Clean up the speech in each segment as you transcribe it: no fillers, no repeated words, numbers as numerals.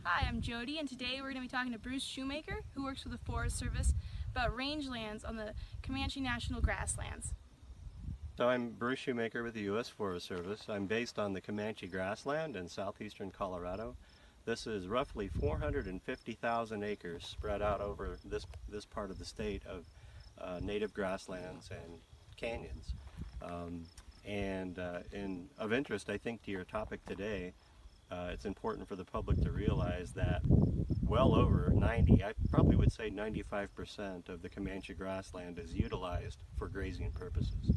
Hi, I'm Jody, and today we're going to be talking to Bruce Schumacher, who works for the Forest Service, about rangelands on the Comanche National Grasslands. So I'm Bruce Schumacher with the U.S. Forest Service. I'm based on the Comanche Grassland in southeastern Colorado. This is roughly 450,000 acres spread out over this part of the state of native grasslands and canyons. Of interest, I think, to your topic today, it's important for the public to realize that well over 90, I probably would say 95% of the Comanche grassland is utilized for grazing purposes.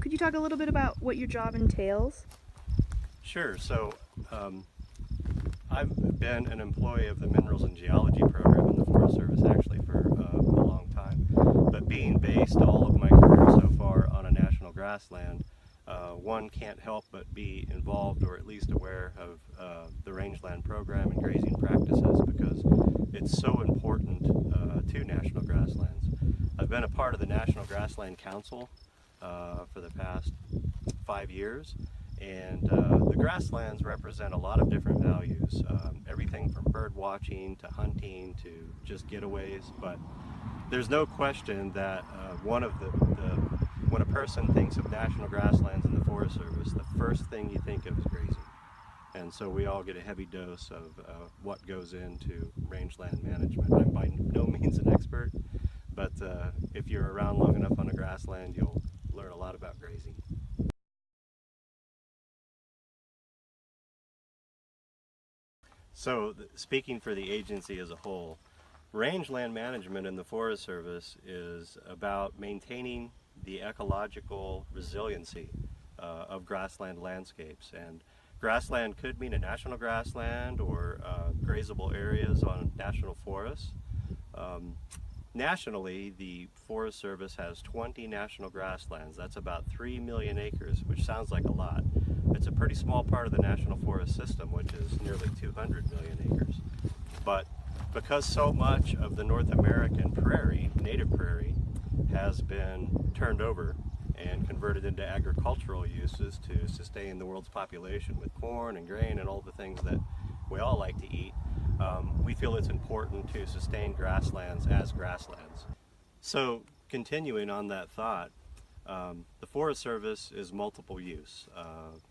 Could you talk a little bit about what your job entails? Sure. So I've been an employee of the Minerals and Geology program in the Forest Service actually for a long time. But being based all of my career so far on a national grassland, one can't help but be involved or at least aware of the rangeland program and grazing practices because it's so important to national grasslands. I've been a part of the National Grassland Council for the past 5 years, and the grasslands represent a lot of different values, everything from bird watching to hunting to just getaways. But there's no question that when a person thinks of national grasslands in the Forest Service, the first thing you think of is grazing. And so we all get a heavy dose of what goes into rangeland management. I'm by no means an expert, but if you're around long enough on a grassland, you'll learn a lot about grazing. So speaking for the agency as a whole, rangeland management in the Forest Service is about maintaining the ecological resiliency of grassland landscapes. And grassland could mean a national grassland or grazable areas on national forests. Nationally, the Forest Service has 20 national grasslands. That's about 3 million acres, which sounds like a lot. It's a pretty small part of the national forest system, which is nearly 200 million acres. But because so much of the North American prairie, native prairie, has been turned over and converted into agricultural uses to sustain the world's population with corn and grain and all the things that we all like to eat, we feel it's important to sustain grasslands as grasslands. So continuing on that thought, the Forest Service is multiple use,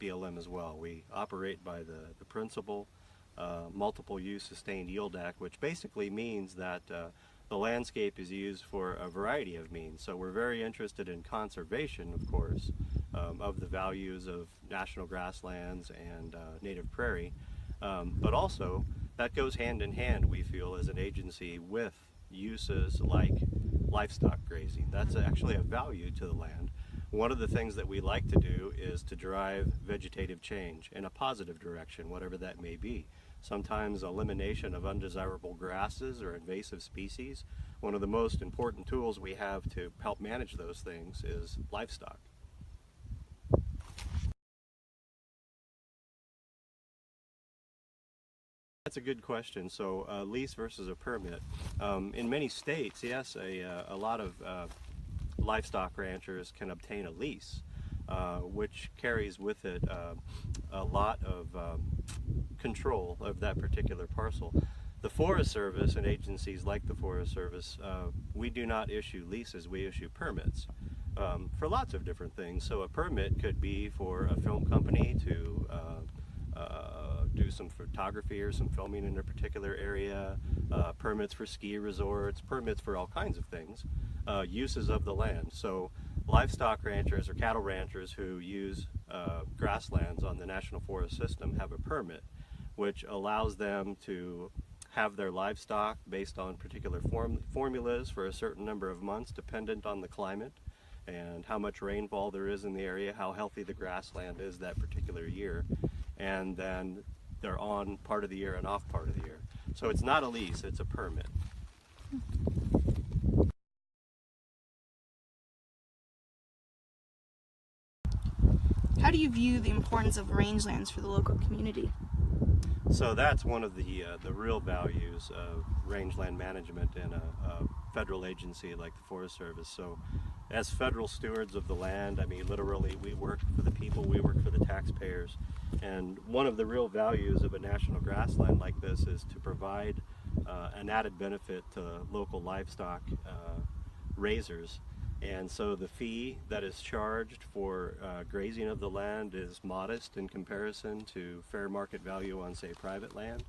BLM as well. We operate by the principle multiple use sustained yield act, which basically means that the landscape is used for a variety of means. So we're very interested in conservation, of course, of the values of national grasslands and native prairie, but also that goes hand in hand, we feel, as an agency with uses like livestock grazing. That's actually a value to the land. One of the things that we like to do is to drive vegetative change in a positive direction, whatever that may be. Sometimes elimination of undesirable grasses or invasive species. One of the most important tools we have to help manage those things is livestock. That's a good question. So lease versus a permit. In many states, yes, a lot of livestock ranchers can obtain a lease, which carries with it a lot of control of that particular parcel. The Forest Service and agencies like the Forest Service, we do not issue leases, we issue permits for lots of different things. So a permit could be for a film company to do some photography or some filming in a particular area, permits for ski resorts, permits for all kinds of things, uses of the land. So livestock ranchers or cattle ranchers who use grasslands on the National Forest System have a permit, which allows them to have their livestock based on particular formulas for a certain number of months dependent on the climate and how much rainfall there is in the area, how healthy the grassland is that particular year. And then they're on part of the year and off part of the year. So it's not a lease, it's a permit. How do you view the importance of rangelands for the local community? So that's one of the real values of rangeland management in a federal agency like the Forest Service. So as federal stewards of the land, I mean, literally, we work for the people, we work for the taxpayers. And one of the real values of a national grassland like this is to provide an added benefit to local livestock raisers. And so the fee that is charged for grazing of the land is modest in comparison to fair market value on, say, private land.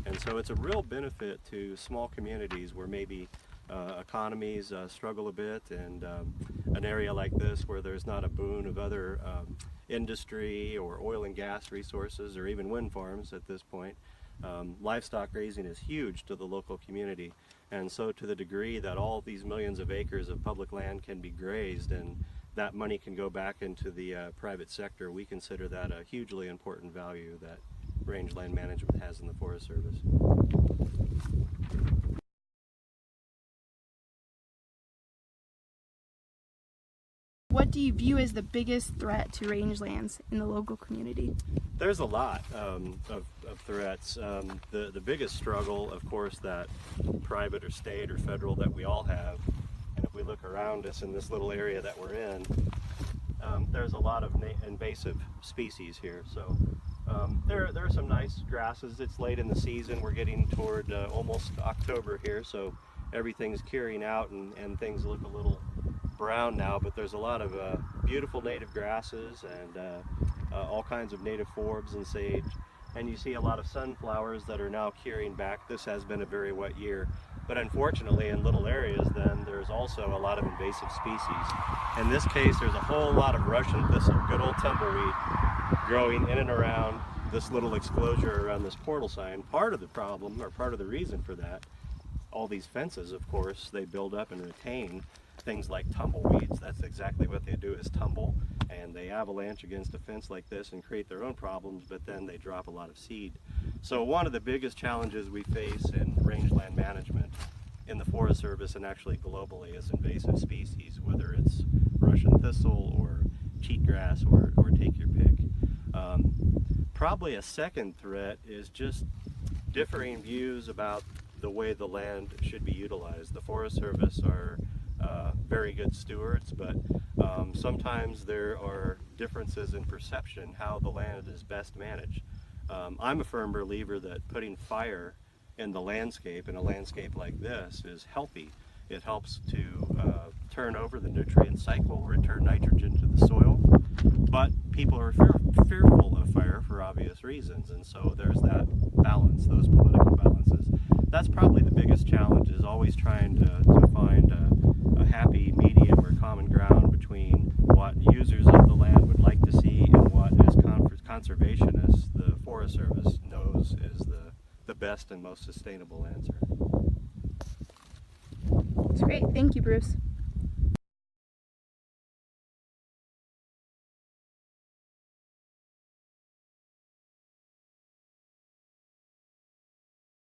And so it's a real benefit to small communities where maybe economies struggle a bit, and an area like this where there's not a boon of other industry or oil and gas resources or even wind farms at this point. Livestock grazing is huge to the local community, and so to the degree that all these millions of acres of public land can be grazed and that money can go back into the private sector, we consider that a hugely important value that rangeland management has in the Forest Service. What do you view as the biggest threat to rangelands in the local community? There's a lot of threats. The biggest struggle, of course, that private or state or federal that we all have, and if we look around us in this little area that we're in, there's a lot of invasive species here. So there are some nice grasses. It's late in the season. We're getting toward almost October here, so everything's curing out and things look a little brown now, but there's a lot of beautiful native grasses and all kinds of native forbs and sage, and you see a lot of sunflowers that are now curing back. This has been a very wet year, but unfortunately in little areas then there's also a lot of invasive species. In this case there's a whole lot of Russian thistle, good old tumbleweed, growing in and around this little exclosure around this portal sign. Part of the problem, or part of the reason for that, all these fences, of course, they build up and retain things like tumbleweeds. That's exactly what they do, is tumble, and they avalanche against a fence like this and create their own problems, but then they drop a lot of seed. So one of the biggest challenges we face in rangeland management in the Forest Service and actually globally is invasive species, whether it's Russian thistle or cheatgrass or take your pick. Probably a second threat is just differing views about the way the land should be utilized. The Forest Service are very good stewards, but sometimes there are differences in perception how the land is best managed. I'm a firm believer that putting fire in the landscape, in a landscape like this, is healthy. It helps to turn over the nutrient cycle, return nitrogen to the soil, but people are fearful of fire for obvious reasons, and so there's that balance, those political balances. That's probably the biggest challenge, is always trying to find a happy medium or common ground between what users of the land would like to see and what, as conservationists, the Forest Service knows is the best and most sustainable answer. That's great. Thank you, Bruce.